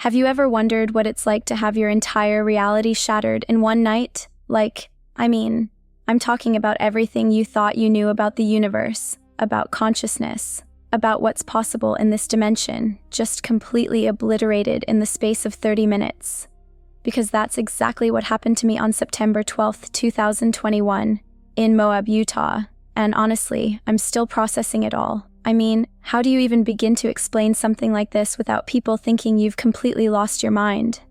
Have you ever wondered what it's like to have your entire reality shattered in one night? I'm talking about everything you thought you knew about the universe, about consciousness, about what's possible in this dimension, just completely obliterated in the space of 30 minutes. Because that's exactly what happened to me on September 12th, 2021, in Moab, Utah. And honestly, I'm still processing it all. How do you even begin to explain something like this without people thinking you've completely lost your mind?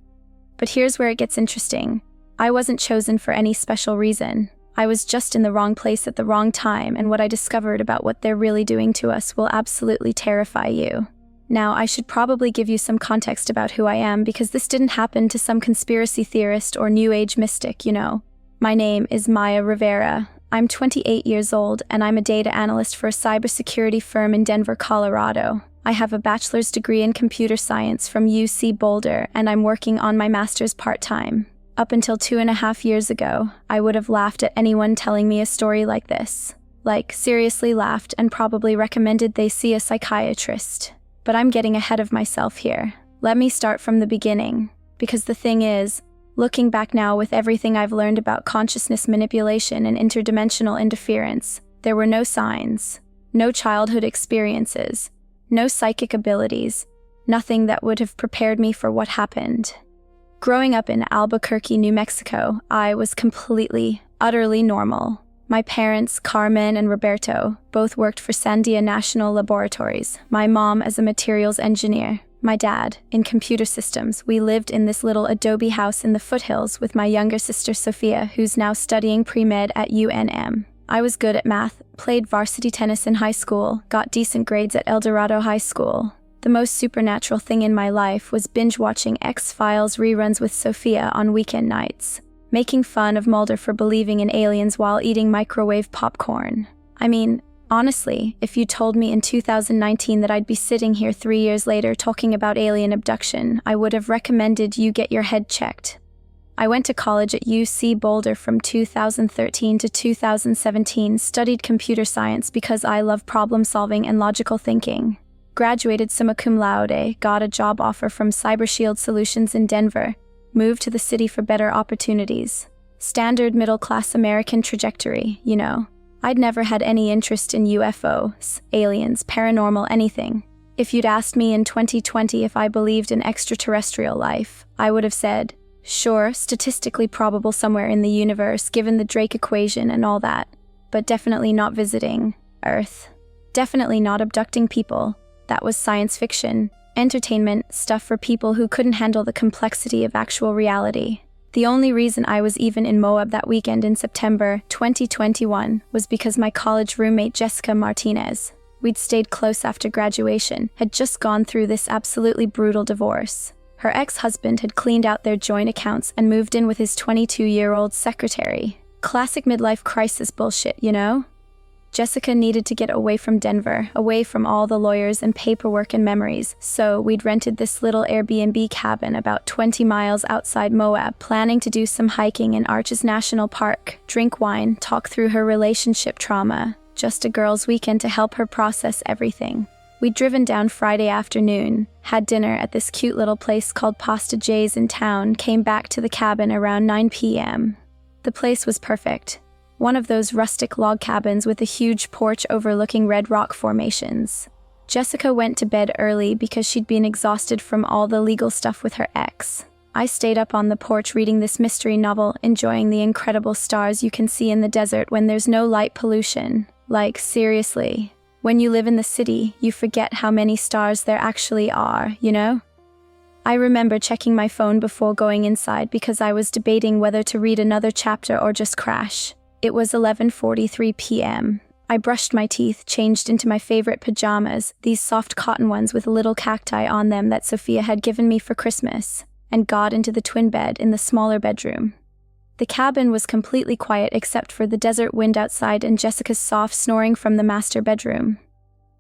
But here's where it gets interesting. I wasn't chosen for any special reason. I was just in the wrong place at the wrong time, and what I discovered about what they're really doing to us will absolutely terrify you. Now, I should probably give you some context about who I am, because this didn't happen to some conspiracy theorist or New Age mystic, you know. My name is Maya Rivera. I'm 28 years old, and I'm a data analyst for a cybersecurity firm in Denver, Colorado. I have a bachelor's degree in computer science from UC Boulder, and I'm working on my master's part-time. Up until 2.5 years ago, I would have laughed at anyone telling me a story like this. Seriously laughed and probably recommended they see a psychiatrist. But I'm getting ahead of myself here. Let me start from the beginning. Because the thing is, looking back now with everything I've learned about consciousness manipulation and interdimensional interference, there were no signs, no childhood experiences, no psychic abilities, nothing that would have prepared me for what happened. Growing up in Albuquerque, New Mexico, I was completely, utterly normal. My parents, Carmen and Roberto, both worked for Sandia National Laboratories, my mom as a materials engineer, my dad in computer systems. We lived in this little adobe house in the foothills with my younger sister Sophia, who's now studying pre-med at UNM. I was good at math, played varsity tennis in high school, got decent grades at El Dorado High School. The most supernatural thing in my life was binge-watching X-Files reruns with Sophia on weekend nights, making fun of Mulder for believing in aliens while eating microwave popcorn. Honestly, if you told me in 2019 that I'd be sitting here 3 years later talking about alien abduction, I would have recommended you get your head checked. I went to college at UC Boulder from 2013 to 2017, studied computer science because I love problem solving and logical thinking. Graduated summa cum laude, got a job offer from CyberShield Solutions in Denver, moved to the city for better opportunities. Standard middle-class American trajectory, you know. I'd never had any interest in UFOs, aliens, paranormal, anything. If you'd asked me in 2020 if I believed in extraterrestrial life, I would have said, sure, statistically probable somewhere in the universe given the Drake equation and all that, but definitely not visiting Earth. Definitely not abducting people. That was science fiction, entertainment, stuff for people who couldn't handle the complexity of actual reality. The only reason I was even in Moab that weekend in September 2021 was because my college roommate Jessica Martinez, we'd stayed close after graduation, had just gone through this absolutely brutal divorce. Her ex-husband had cleaned out their joint accounts and moved in with his 22-year-old secretary. Classic midlife crisis bullshit, you know? Jessica needed to get away from Denver, away from all the lawyers and paperwork and memories, so we'd rented this little Airbnb cabin about 20 miles outside Moab, planning to do some hiking in Arches National Park, drink wine, talk through her relationship trauma. Just a girl's weekend to help her process everything. We'd driven down Friday afternoon, had dinner at this cute little place called Pasta J's in town, came back to the cabin around 9 p.m. The place was perfect. One of those rustic log cabins with a huge porch overlooking red rock formations. Jessica went to bed early because she'd been exhausted from all the legal stuff with her ex. I stayed up on the porch reading this mystery novel, enjoying the incredible stars you can see in the desert when there's no light pollution. Seriously, when you live in the city, you forget how many stars there actually are, you know? I remember checking my phone before going inside because I was debating whether to read another chapter or just crash. It was 11:43 p.m. I brushed my teeth, changed into my favorite pajamas, these soft cotton ones with little cacti on them that Sophia had given me for Christmas, and got into the twin bed in the smaller bedroom. The cabin was completely quiet except for the desert wind outside and Jessica's soft snoring from the master bedroom.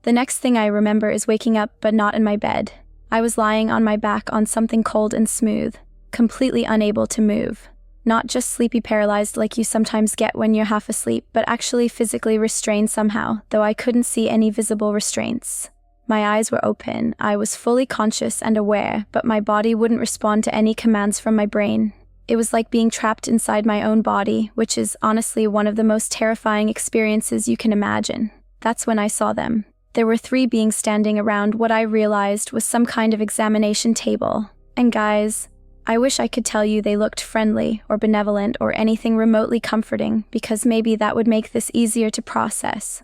The next thing I remember is waking up, but not in my bed. I was lying on my back on something cold and smooth, completely unable to move. Not just sleepy paralyzed like you sometimes get when you're half asleep, but actually physically restrained somehow, though I couldn't see any visible restraints. My eyes were open, I was fully conscious and aware, but my body wouldn't respond to any commands from my brain. It was like being trapped inside my own body, which is honestly one of the most terrifying experiences you can imagine. That's when I saw them. There were 3 beings standing around what I realized was some kind of examination table. And guys, I wish I could tell you they looked friendly or benevolent or anything remotely comforting, because maybe that would make this easier to process.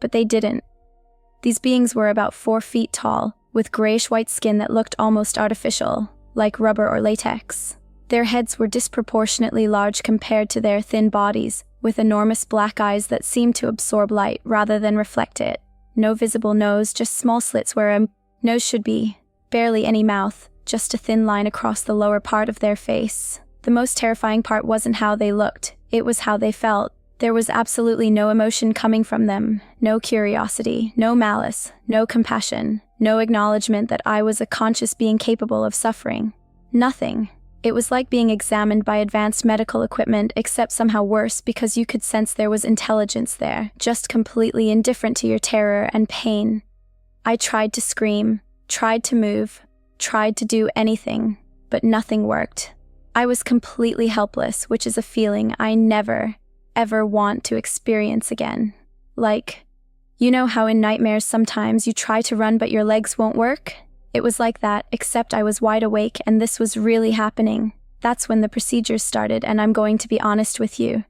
But they didn't. These beings were about 4 feet tall, with grayish-white skin that looked almost artificial, like rubber or latex. Their heads were disproportionately large compared to their thin bodies, with enormous black eyes that seemed to absorb light rather than reflect it. No visible nose, just small slits where a nose should be. Barely any mouth, just a thin line across the lower part of their face. The most terrifying part wasn't how they looked, it was how they felt. There was absolutely no emotion coming from them, no curiosity, no malice, no compassion, no acknowledgement that I was a conscious being capable of suffering. Nothing. It was like being examined by advanced medical equipment, except somehow worse because you could sense there was intelligence there, just completely indifferent to your terror and pain. I tried to scream, tried to move, tried to do anything, but nothing worked. I was completely helpless, which is a feeling I never, ever want to experience again. Like, you know how in nightmares sometimes you try to run but your legs won't work? It was like that, except I was wide awake and this was really happening. That's when the procedures started, and I'm going to be honest with you.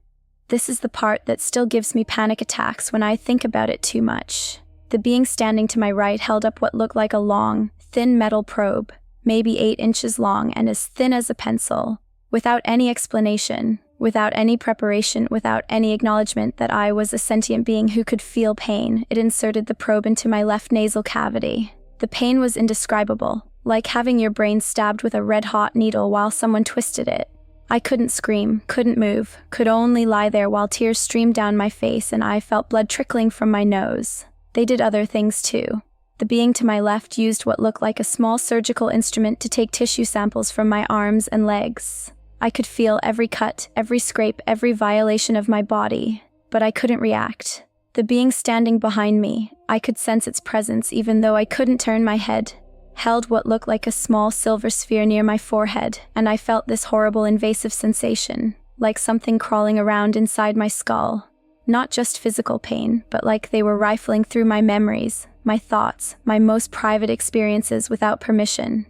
This is the part that still gives me panic attacks when I think about it too much. The being standing to my right held up what looked like a long, thin metal probe, maybe 8 inches long and as thin as a pencil. Without any explanation, without any preparation, without any acknowledgement that I was a sentient being who could feel pain, it inserted the probe into my left nasal cavity. The pain was indescribable, like having your brain stabbed with a red-hot needle while someone twisted it. I couldn't scream, couldn't move, could only lie there while tears streamed down my face and I felt blood trickling from my nose. They did other things too. The being to my left used what looked like a small surgical instrument to take tissue samples from my arms and legs. I could feel every cut, every scrape, every violation of my body, but I couldn't react. The being standing behind me, I could sense its presence even though I couldn't turn my head, held what looked like a small silver sphere near my forehead, and I felt this horrible invasive sensation, like something crawling around inside my skull. Not just physical pain, but like they were rifling through my memories, my thoughts, my most private experiences without permission.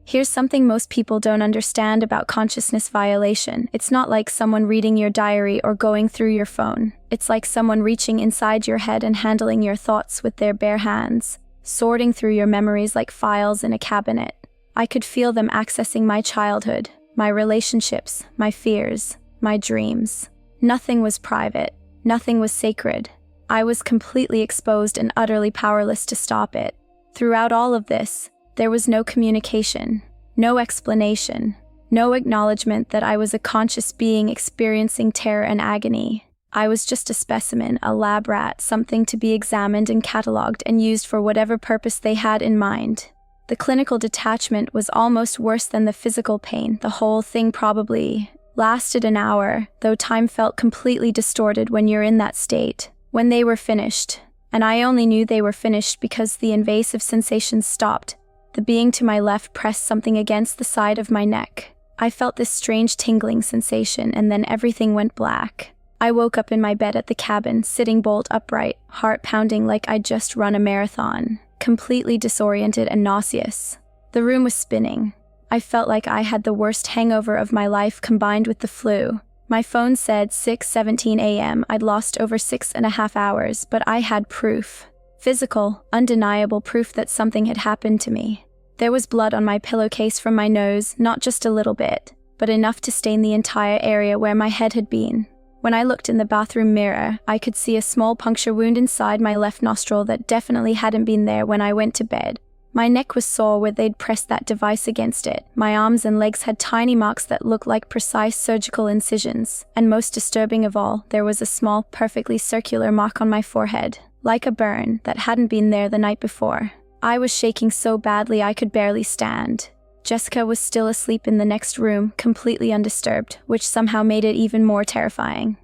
Here's something most people don't understand about consciousness violation. It's not like someone reading your diary or going through your phone. It's like someone reaching inside your head and handling your thoughts with their bare hands, sorting through your memories like files in a cabinet. I could feel them accessing my childhood, my relationships, my fears, my dreams. Nothing was private. Nothing was sacred. I was completely exposed and utterly powerless to stop it. Throughout all of this, there was no communication, no explanation, no acknowledgement that I was a conscious being experiencing terror and agony. I was just a specimen, a lab rat, something to be examined and catalogued and used for whatever purpose they had in mind. The clinical detachment was almost worse than the physical pain. The whole thing probably lasted an hour, though time felt completely distorted when you're in that state. When they were finished, and I only knew they were finished because the invasive sensations stopped, the being to my left pressed something against the side of my neck. I felt this strange tingling sensation, and then everything went black. I woke up in my bed at the cabin, sitting bolt upright, heart pounding like I'd just run a marathon, completely disoriented and nauseous. The room was spinning. I felt like I had the worst hangover of my life combined with the flu. My phone said 6:17 a.m. I'd lost over 6.5 hours, but I had proof. Physical, undeniable proof that something had happened to me. There was blood on my pillowcase from my nose, not just a little bit, but enough to stain the entire area where my head had been. When I looked in the bathroom mirror, I could see a small puncture wound inside my left nostril that definitely hadn't been there when I went to bed. My neck was sore where they'd pressed that device against it. My arms and legs had tiny marks that looked like precise surgical incisions. And most disturbing of all, there was a small, perfectly circular mark on my forehead, like a burn, that hadn't been there the night before. I was shaking so badly I could barely stand. Jessica was still asleep in the next room, completely undisturbed, which somehow made it even more terrifying.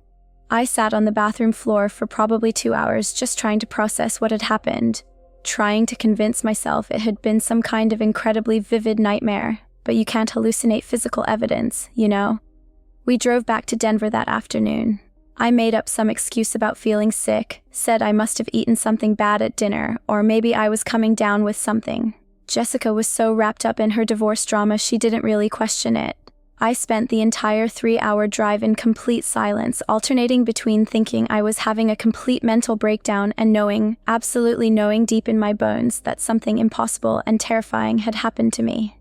I sat on the bathroom floor for probably 2 hours just trying to process what had happened. trying to convince myself it had been some kind of incredibly vivid nightmare, but you can't hallucinate physical evidence, you know? We drove back to Denver that afternoon. I made up some excuse about feeling sick, said I must have eaten something bad at dinner, or maybe I was coming down with something. Jessica was so wrapped up in her divorce drama she didn't really question it. I spent the entire 3-hour drive in complete silence, alternating between thinking I was having a complete mental breakdown and knowing, absolutely knowing deep in my bones, that something impossible and terrifying had happened to me.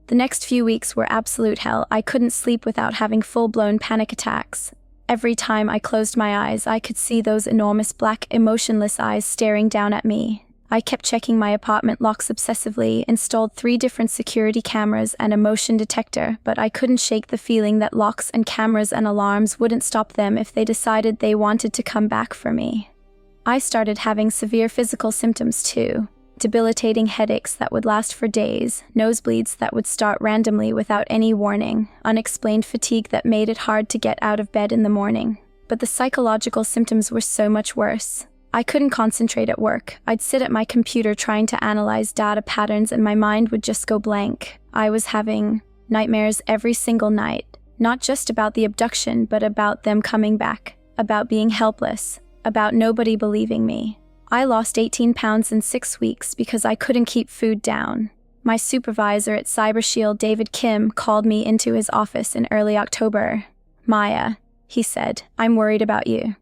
The next few weeks were absolute hell. I couldn't sleep without having full-blown panic attacks. Every time I closed my eyes, I could see those enormous black, emotionless eyes staring down at me. I kept checking my apartment locks obsessively, installed 3 different security cameras and a motion detector, but I couldn't shake the feeling that locks and cameras and alarms wouldn't stop them if they decided they wanted to come back for me. I started having severe physical symptoms too. Debilitating headaches that would last for days, nosebleeds that would start randomly without any warning, unexplained fatigue that made it hard to get out of bed in the morning. But the psychological symptoms were so much worse. I couldn't concentrate at work. I'd sit at my computer trying to analyze data patterns and my mind would just go blank. I was having nightmares every single night, not just about the abduction, but about them coming back, about being helpless, about nobody believing me. I lost 18 pounds in 6 weeks because I couldn't keep food down. My supervisor at CyberShield, David Kim, called me into his office in early October. "Maya," he said, "I'm worried about you.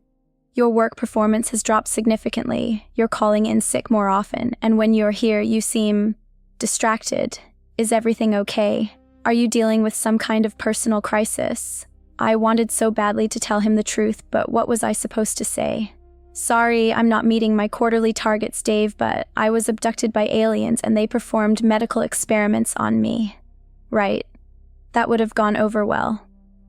Your work performance has dropped significantly. You're calling in sick more often, and when you're here, you seem distracted. Is everything okay? Are you dealing with some kind of personal crisis?" I wanted so badly to tell him the truth, but what was I supposed to say? "Sorry, I'm not meeting my quarterly targets, Dave, but I was abducted by aliens and they performed medical experiments on me." Right. That would have gone over well.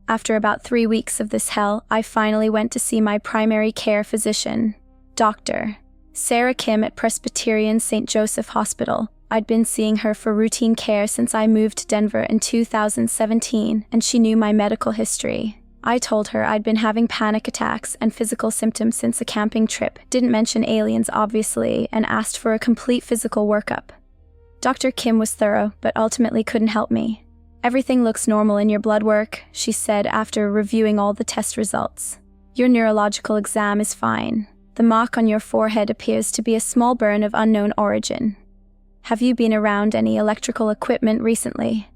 After about 3 weeks of this hell, I finally went to see my primary care physician, Dr. Sarah Kim at Presbyterian St. Joseph Hospital. I'd been seeing her for routine care since I moved to Denver in 2017, and she knew my medical history. I told her I'd been having panic attacks and physical symptoms since a camping trip, didn't mention aliens obviously, and asked for a complete physical workup. Dr. Kim was thorough, but ultimately couldn't help me. "Everything looks normal in your blood work," she said after reviewing all the test results. "Your neurological exam is fine. The mark on your forehead appears to be a small burn of unknown origin. Have you been around any electrical equipment recently?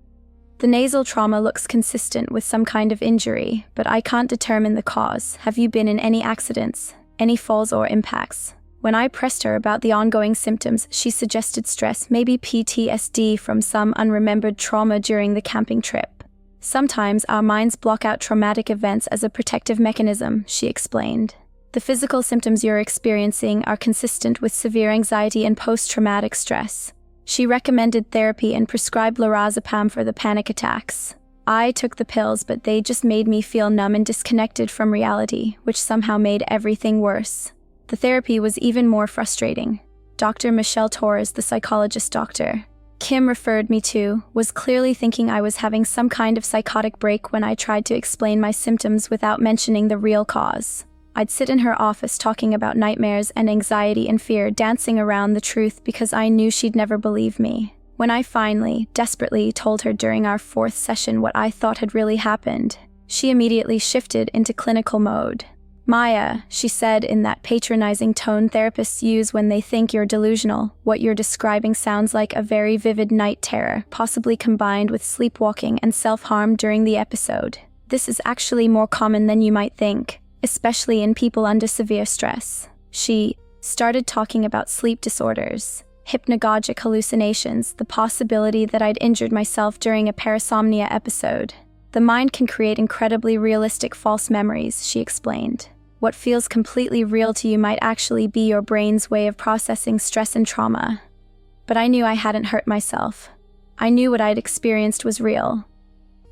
The nasal trauma looks consistent with some kind of injury, but I can't determine the cause. Have you been in any accidents, any falls or impacts?" When I pressed her about the ongoing symptoms, she suggested stress, maybe PTSD from some unremembered trauma during the camping trip. "Sometimes our minds block out traumatic events as a protective mechanism," she explained. "The physical symptoms you're experiencing are consistent with severe anxiety and post-traumatic stress." She recommended therapy and prescribed lorazepam for the panic attacks. I took the pills, but they just made me feel numb and disconnected from reality, which somehow made everything worse. The therapy was even more frustrating. Dr. Michelle Torres, the psychologist Dr. Kim referred me to, was clearly thinking I was having some kind of psychotic break when I tried to explain my symptoms without mentioning the real cause. I'd sit in her office talking about nightmares and anxiety and fear, dancing around the truth because I knew she'd never believe me. When I finally, desperately told her during our 4th session what I thought had really happened, she immediately shifted into clinical mode. "Maya," she said in that patronizing tone therapists use when they think you're delusional, "what you're describing sounds like a very vivid night terror, possibly combined with sleepwalking and self-harm during the episode. This is actually more common than you might think, especially in people under severe stress." She started talking about sleep disorders, hypnagogic hallucinations, the possibility that I'd injured myself during a parasomnia episode. "The mind can create incredibly realistic false memories," she explained. "What feels completely real to you might actually be your brain's way of processing stress and trauma." But I knew I hadn't hurt myself. I knew what I'd experienced was real.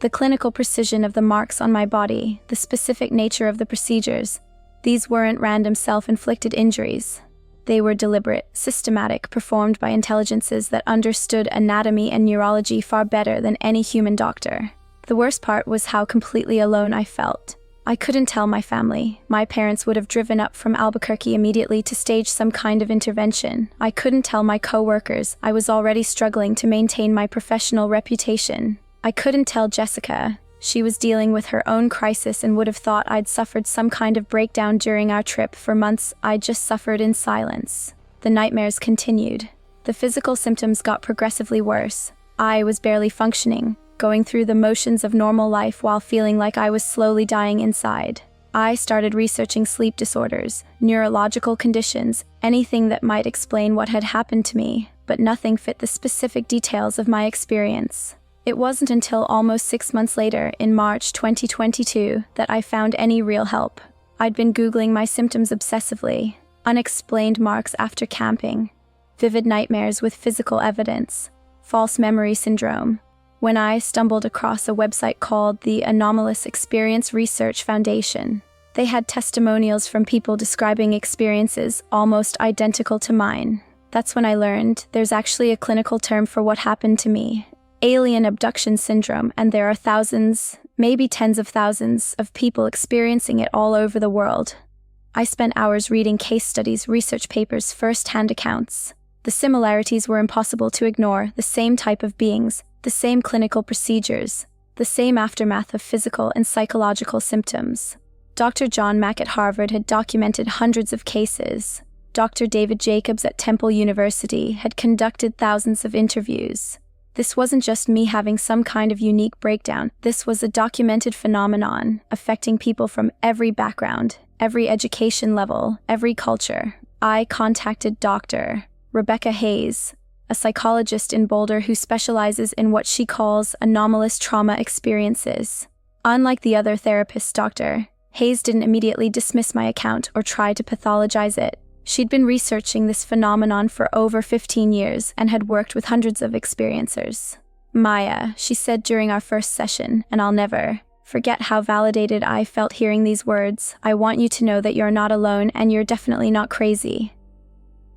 The clinical precision of the marks on my body, the specific nature of the procedures, these weren't random self-inflicted injuries. They were deliberate, systematic, performed by intelligences that understood anatomy and neurology far better than any human doctor. The worst part was how completely alone I felt. I couldn't tell my family. My parents would have driven up from Albuquerque immediately to stage some kind of intervention. I couldn't tell my co-workers. I was already struggling to maintain my professional reputation. I couldn't tell Jessica. She was dealing with her own crisis and would have thought I'd suffered some kind of breakdown during our trip. For months, I just suffered in silence. The nightmares continued. The physical symptoms got progressively worse. I was barely functioning, going through the motions of normal life while feeling like I was slowly dying inside. I started researching sleep disorders, neurological conditions, anything that might explain what had happened to me, but nothing fit the specific details of my experience. It wasn't until almost 6 months later, in March 2022, that I found any real help. I'd been Googling my symptoms obsessively. Unexplained marks after camping. Vivid nightmares with physical evidence. False memory syndrome. When I stumbled across a website called the Anomalous Experience Research Foundation. They had testimonials from people describing experiences almost identical to mine. That's when I learned there's actually a clinical term for what happened to me. Alien abduction syndrome, and there are thousands, maybe tens of thousands, of people experiencing it all over the world. I spent hours reading case studies, research papers, first-hand accounts. The similarities were impossible to ignore, the same type of beings, the same clinical procedures, the same aftermath of physical and psychological symptoms. Dr. John Mack at Harvard had documented hundreds of cases. Dr. David Jacobs at Temple University had conducted thousands of interviews. This wasn't just me having some kind of unique breakdown. This was a documented phenomenon affecting people from every background, every education level, every culture. I contacted Dr. Rebecca Hayes, a psychologist in Boulder who specializes in what she calls anomalous trauma experiences. Unlike the other therapists, Dr. Hayes didn't immediately dismiss my account or try to pathologize it. She'd been researching this phenomenon for over 15 years and had worked with hundreds of experiencers. Maya, she said during our first session, and I'll never forget how validated I felt hearing these words. I want you to know that you're not alone and you're definitely not crazy.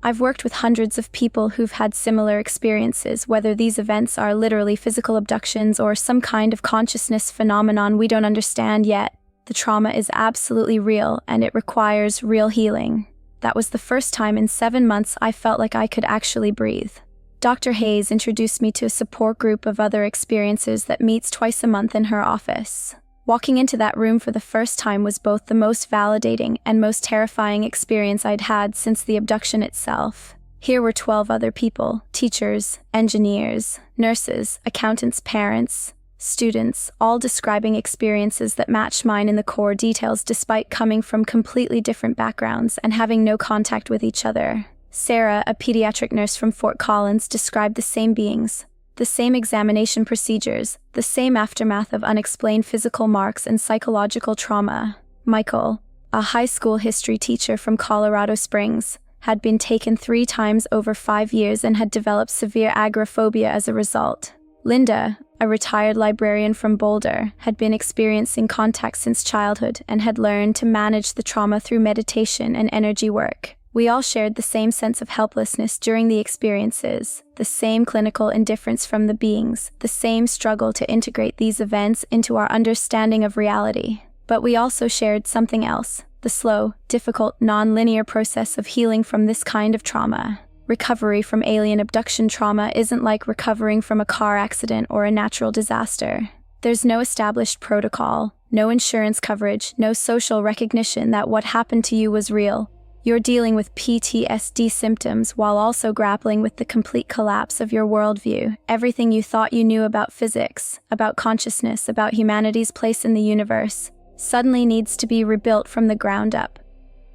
I've worked with hundreds of people who've had similar experiences, whether these events are literally physical abductions or some kind of consciousness phenomenon we don't understand yet. The trauma is absolutely real and it requires real healing. That was the first time in 7 months I felt like I could actually breathe. Dr. Hayes introduced me to a support group of other experiencers that meets twice a month in her office. Walking into that room for the first time was both the most validating and most terrifying experience I'd had since the abduction itself. Here were 12 other people, teachers, engineers, nurses, accountants, parents, students, all describing experiences that matched mine in the core details despite coming from completely different backgrounds and having no contact with each other. Sarah, a pediatric nurse from Fort Collins, described the same beings, the same examination procedures, the same aftermath of unexplained physical marks and psychological trauma. Michael, a high school history teacher from Colorado Springs, had been taken 3 times over 5 years and had developed severe agoraphobia as a result. Linda, a retired librarian from Boulder, had been experiencing contact since childhood and had learned to manage the trauma through meditation and energy work. We all shared the same sense of helplessness during the experiences, the same clinical indifference from the beings, the same struggle to integrate these events into our understanding of reality. But we also shared something else, the slow, difficult, non-linear process of healing from this kind of trauma. Recovery from alien abduction trauma isn't like recovering from a car accident or a natural disaster. There's no established protocol, no insurance coverage, no social recognition that what happened to you was real. You're dealing with PTSD symptoms while also grappling with the complete collapse of your worldview. Everything you thought you knew about physics, about consciousness, about humanity's place in the universe, suddenly needs to be rebuilt from the ground up.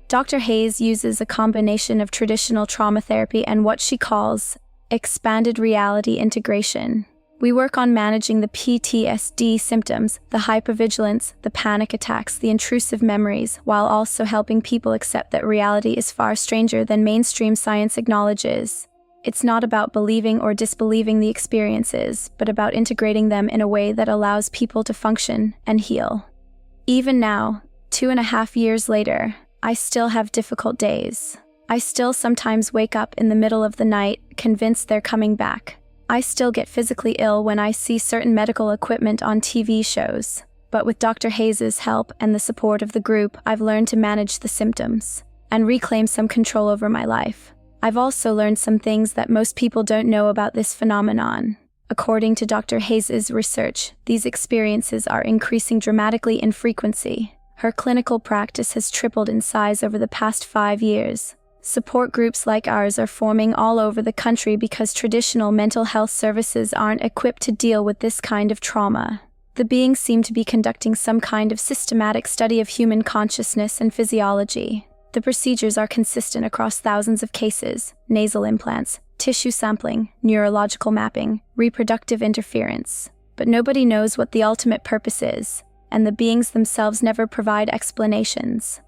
Dr. Hayes uses a combination of traditional trauma therapy and what she calls expanded reality integration. We work on managing the PTSD symptoms, the hypervigilance, the panic attacks, the intrusive memories, while also helping people accept that reality is far stranger than mainstream science acknowledges. It's not about believing or disbelieving the experiences, but about integrating them in a way that allows people to function and heal. Even now, 2.5 years later, I still have difficult days. I still sometimes wake up in the middle of the night, convinced they're coming back. I still get physically ill when I see certain medical equipment on TV shows. But with Dr. Hayes's help and the support of the group, I've learned to manage the symptoms and reclaim some control over my life. I've also learned some things that most people don't know about this phenomenon. According to Dr. Hayes's research, these experiences are increasing dramatically in frequency. Her clinical practice has tripled in size over the past 5 years. Support groups like ours are forming all over the country because traditional mental health services aren't equipped to deal with this kind of trauma. The beings seem to be conducting some kind of systematic study of human consciousness and physiology. The procedures are consistent across thousands of cases: nasal implants, tissue sampling, neurological mapping, reproductive interference. But nobody knows what the ultimate purpose is, and the beings themselves never provide explanations.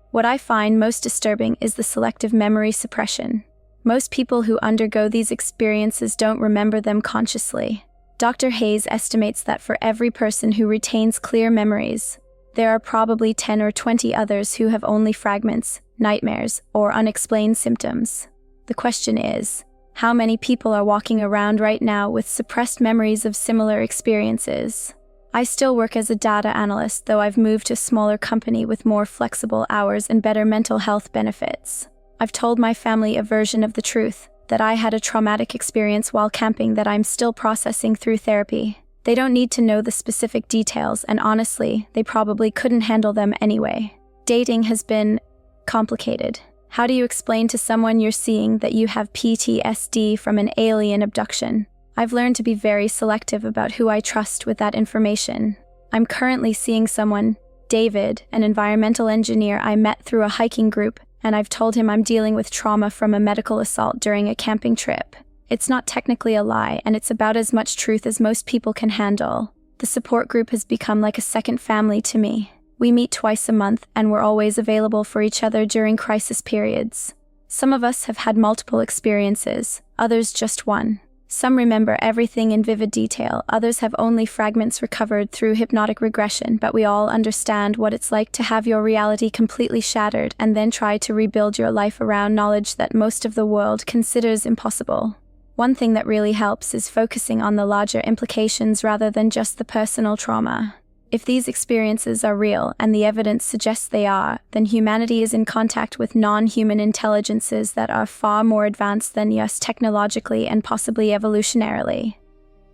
What I find most disturbing is the selective memory suppression. Most people who undergo these experiences don't remember them consciously. Dr. Hayes estimates that for every person who retains clear memories, there are probably 10 or 20 others who have only fragments, nightmares, or unexplained symptoms. The question is, how many people are walking around right now with suppressed memories of similar experiences? I still work as a data analyst, though I've moved to a smaller company with more flexible hours and better mental health benefits. I've told my family a version of the truth, that I had a traumatic experience while camping that I'm still processing through therapy. They don't need to know the specific details, and honestly, they probably couldn't handle them anyway. Dating has been complicated. How do you explain to someone you're seeing that you have PTSD from an alien abduction? I've learned to be very selective about who I trust with that information. I'm currently seeing someone, David, an environmental engineer I met through a hiking group, and I've told him I'm dealing with trauma from a medical assault during a camping trip. It's not technically a lie, and it's about as much truth as most people can handle. The support group has become like a second family to me. We meet twice a month, and we're always available for each other during crisis periods. Some of us have had multiple experiences, others just one. Some remember everything in vivid detail, others have only fragments recovered through hypnotic regression, but we all understand what it's like to have your reality completely shattered and then try to rebuild your life around knowledge that most of the world considers impossible. One thing that really helps is focusing on the larger implications rather than just the personal trauma. If these experiences are real, and the evidence suggests they are, then humanity is in contact with non-human intelligences that are far more advanced than us technologically and possibly evolutionarily.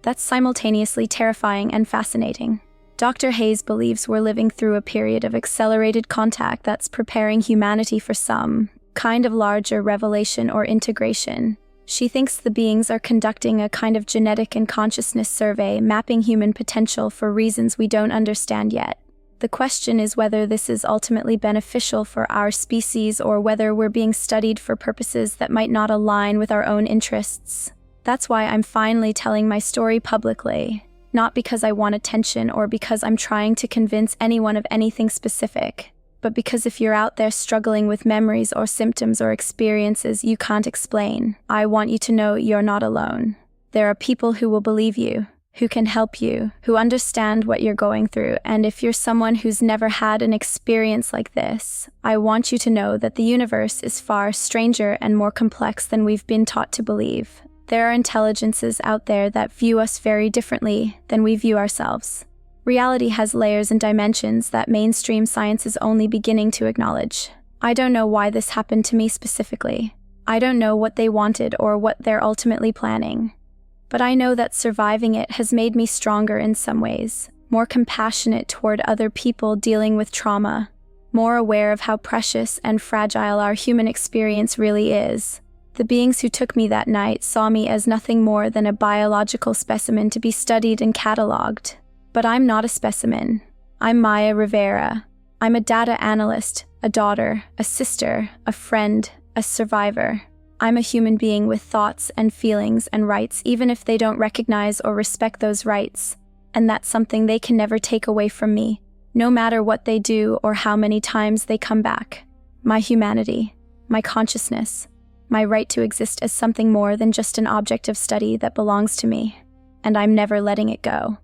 That's simultaneously terrifying and fascinating. Dr. Hayes believes we're living through a period of accelerated contact that's preparing humanity for some kind of larger revelation or integration. She thinks the beings are conducting a kind of genetic and consciousness survey, mapping human potential for reasons we don't understand yet. The question is whether this is ultimately beneficial for our species or whether we're being studied for purposes that might not align with our own interests. That's why I'm finally telling my story publicly, not because I want attention or because I'm trying to convince anyone of anything specific, but because if you're out there struggling with memories or symptoms or experiences you can't explain, I want you to know you're not alone. There are people who will believe you, who can help you, who understand what you're going through, and if you're someone who's never had an experience like this, I want you to know that the universe is far stranger and more complex than we've been taught to believe. There are intelligences out there that view us very differently than we view ourselves. Reality has layers and dimensions that mainstream science is only beginning to acknowledge. I don't know why this happened to me specifically. I don't know what they wanted or what they're ultimately planning. But I know that surviving it has made me stronger in some ways, more compassionate toward other people dealing with trauma, more aware of how precious and fragile our human experience really is. The beings who took me that night saw me as nothing more than a biological specimen to be studied and catalogued. But I'm not a specimen. I'm Maya Rivera. I'm a data analyst, a daughter, a sister, a friend, a survivor. I'm a human being with thoughts and feelings and rights, even if they don't recognize or respect those rights. And that's something they can never take away from me, no matter what they do or how many times they come back. My humanity, my consciousness, my right to exist as something more than just an object of study that belongs to me. And I'm never letting it go.